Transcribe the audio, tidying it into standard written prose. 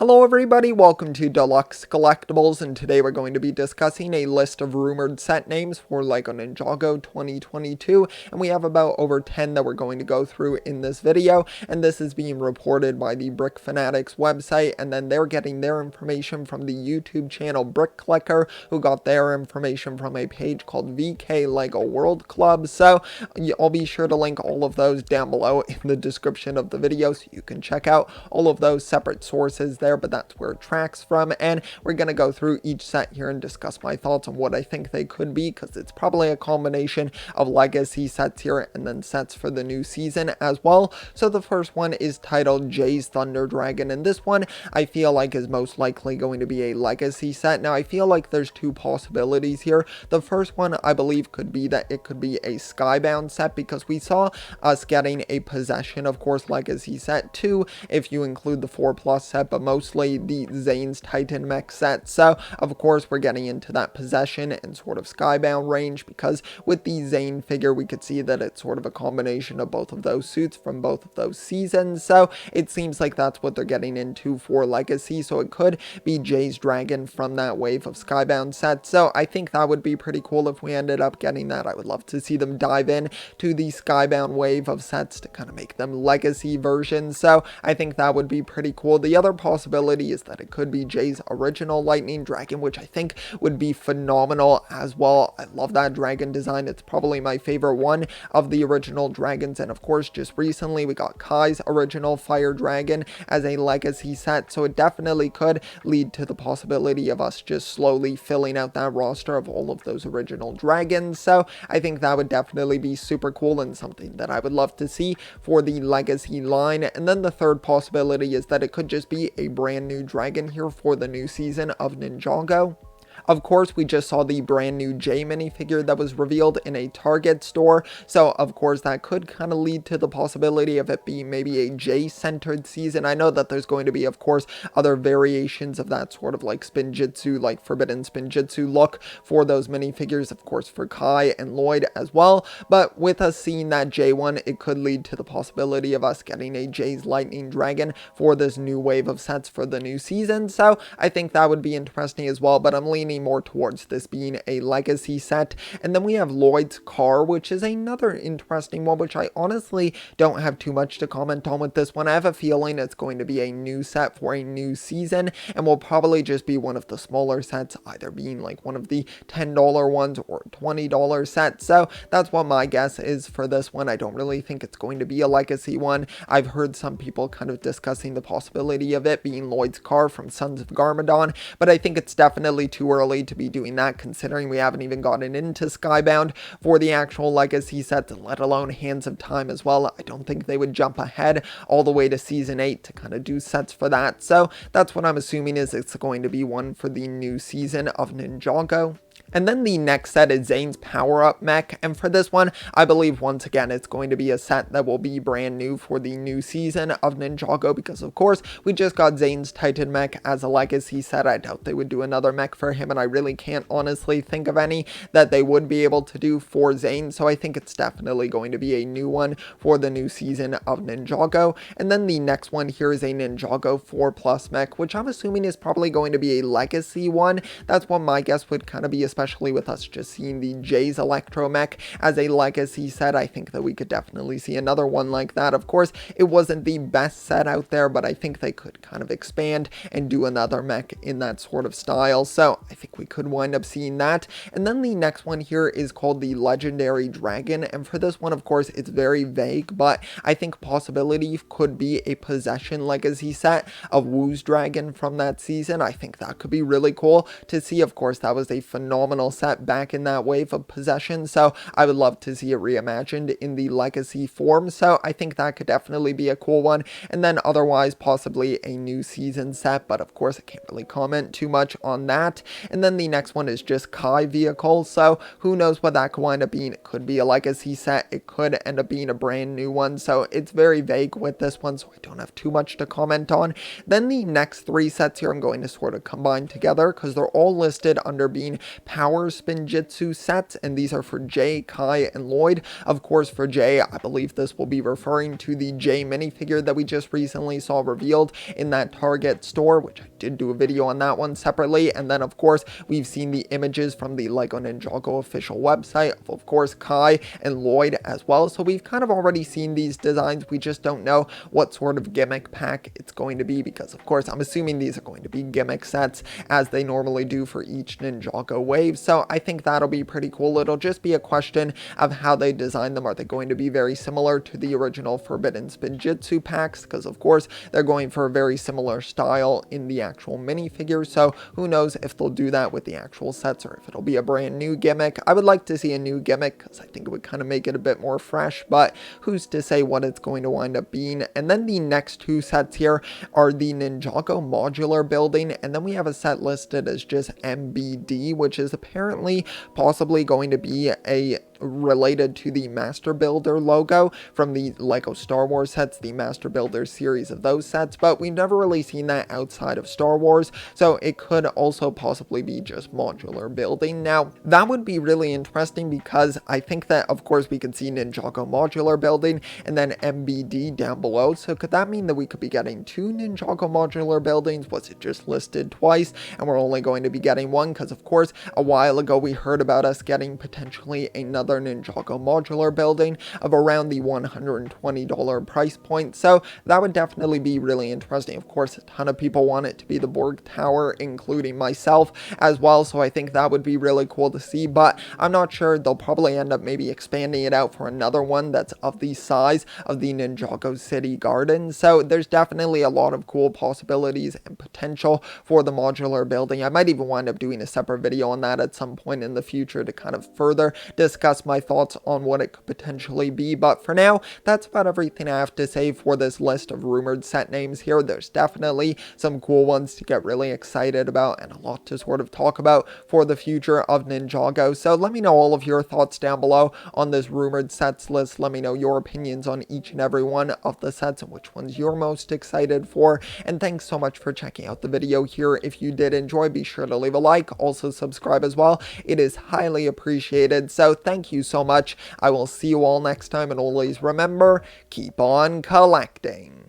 Hello everybody, welcome to Deluxe Collectibles, and today we're going to be discussing a list of rumored set names for LEGO Ninjago 2022, and we have about over 10 that we're going to go through in this video, and this is being reported by the Brick Fanatics website, and then they're getting their information from the YouTube channel Brick Clicker, who got their information from a page called VK LEGO World Club. So I'll be sure to link all of those down below in the description of the video so you can check out all of those separate sources there, but that's where it tracks from. And we're going to go through each set here and discuss my thoughts on what I think they could be, because it's probably a combination of legacy sets here and then sets for the new season as well. So the first one is titled Jay's Thunder Dragon, and this one I feel like is most likely going to be a legacy set. Now I feel like there's two possibilities here. The first one I believe could be that it could be a Skybound set, because we saw us getting a Possession, of course, legacy set 2 if you include the 4+ set, but mostly the Zayns Titan Mech set. So of course we're getting into that Possession and sort of Skybound range, because with the Zayne figure we could see that it's sort of a combination of both of those suits from both of those seasons. So it seems like that's what they're getting into for legacy, so it could be Jay's Dragon from that wave of Skybound sets. So I think that would be pretty cool if we ended up getting that. I would love to see them dive in to the Skybound wave of sets to kind of make them legacy versions. So I think that would be pretty cool. The other possibility is that it could be Jay's original Lightning Dragon, which I think would be phenomenal as well. I love that dragon design. It's probably my favorite one of the original dragons. And of course, just recently we got Kai's original Fire Dragon as a legacy set, so it definitely could lead to the possibility of us just slowly filling out that roster of all of those original dragons. So I think that would definitely be super cool and something that I would love to see for the legacy line. And then the third possibility is that it could just be a brand new dragon here for the new season of Ninjago. Of course, we just saw the brand new Jay minifigure that was revealed in a Target store, so of course that could kind of lead to the possibility of it being maybe a Jay-centered season. I know that there's going to be, of course, other variations of that sort of like Spinjitsu, like Forbidden Spinjitsu look for those minifigures, of course, for Kai and Lloyd as well, but with us seeing that Jay one, it could lead to the possibility of us getting a Jay's Lightning Dragon for this new wave of sets for the new season, so I think that would be interesting as well, but I'm leaning more towards this being a legacy set. And then we have Lloyds Car, which is another interesting one, which I honestly don't have too much to comment on with this one. I have a feeling it's going to be a new set for a new season, and will probably just be one of the smaller sets, either being like one of the $10 ones or $20 sets. So that's what my guess is for this one. I don't really think it's going to be a legacy one. I've heard some people kind of discussing the possibility of it being Lloyds Car from Sons of Garmadon, but I think it's definitely too early to be doing that, considering we haven't even gotten into Skybound for the actual legacy sets, let alone Hands of Time as well. I don't think they would jump ahead all the way to season 8 to kind of do sets for that. So that's what I'm assuming, is it's going to be one for the new season of Ninjago. And then the next set is Zayns Power Up Mech, and for this one, I believe once again it's going to be a set that will be brand new for the new season of Ninjago, because of course we just got Zayns Titan Mech as a legacy set. I doubt they would do another mech for him, and I really can't honestly think of any that they would be able to do for Zayne, so I think it's definitely going to be a new one for the new season of Ninjago. And then the next one here is a Ninjago 4+ mech, which I'm assuming is probably going to be a legacy one. That's what my guess would kind of be, especially with us just seeing the Jay's Electro Mech as a legacy set. I think that we could definitely see another one like that. Of course, it wasn't the best set out there, but I think they could kind of expand and do another mech in that sort of style. So I think we could wind up seeing that. And then the next one here is called the Legendary Dragon. And for this one, of course, it's very vague, but I think possibility could be a Possession legacy set of Wu's Dragon from that season. I think that could be really cool to see. Of course, that was a phenomenal set back in that wave of Possession, so I would love to see it reimagined in the legacy form. So I think that could definitely be a cool one. And then otherwise possibly a new season set, but of course I can't really comment too much on that. And then the next one is just Kai vehicle, so who knows what that could wind up being. It could be a legacy set, it could end up being a brand new one, so it's very vague with this one, so I don't have too much to comment on. Then the next three sets here I'm going to sort of combine together, because they're all listed under being Power Spinjitsu sets, and these are for Jay, Kai, and Lloyd. Of course, for Jay, I believe this will be referring to the Jay minifigure that we just recently saw revealed in that Target store, which I did do a video on that one separately. And then, of course, we've seen the images from the LEGO Ninjago official website of course, Kai and Lloyd as well. So we've kind of already seen these designs. We just don't know what sort of gimmick pack it's going to be because, of course, I'm assuming these are going to be gimmick sets as they normally do for each Ninjago wave. So I think that'll be pretty cool. It'll just be a question of how they design them. Are they going to be very similar to the original Forbidden Spinjitsu packs? Because, of course, they're going for a very similar style in the actual minifigure. So who knows if they'll do that with the actual sets or if it'll be a brand new gimmick. I would like to see a new gimmick because I think it would kind of make it a bit more fresh, but who's to say what it's going to wind up being. And then the next two sets here are the Ninjago Modular Building, and then we have a set listed as just MBD, which is apparently possibly going to be a related to the Master Builder logo from the LEGO Star Wars sets, the Master Builder series of those sets, but we've never really seen that outside of Star Wars, so it could also possibly be just Modular Building. Now, that would be really interesting because I think that, of course, we could see Ninjago Modular Building and then MBD down below, so could that mean that we could be getting two Ninjago Modular Buildings? Was it just listed twice and we're only going to be getting one? Because, of course, a while ago we heard about us getting potentially another Ninjago Modular Building of around the $120 price point, so that would definitely be really interesting. Of course, a ton of people want it to be the Borg Tower, including myself as well, so I think that would be really cool to see, but I'm not sure. They'll probably end up maybe expanding it out for another one that's of the size of the Ninjago City Garden, so there's definitely a lot of cool possibilities and potential for the Modular Building. I might even wind up doing a separate video on that at some point in the future to kind of further discuss my thoughts on what it could potentially be, but for now, that's about everything I have to say for this list of rumored set names here. There's definitely some cool ones to get really excited about and a lot to sort of talk about for the future of Ninjago, so let me know all of your thoughts down below on this rumored sets list. Let me know your opinions on each and every one of the sets and which ones you're most excited for, and thanks so much for checking out the video here. If you did enjoy, be sure to leave a like, also subscribe as well. It is highly appreciated, so thank you so much. I will see you all next time, and always remember, keep on collecting.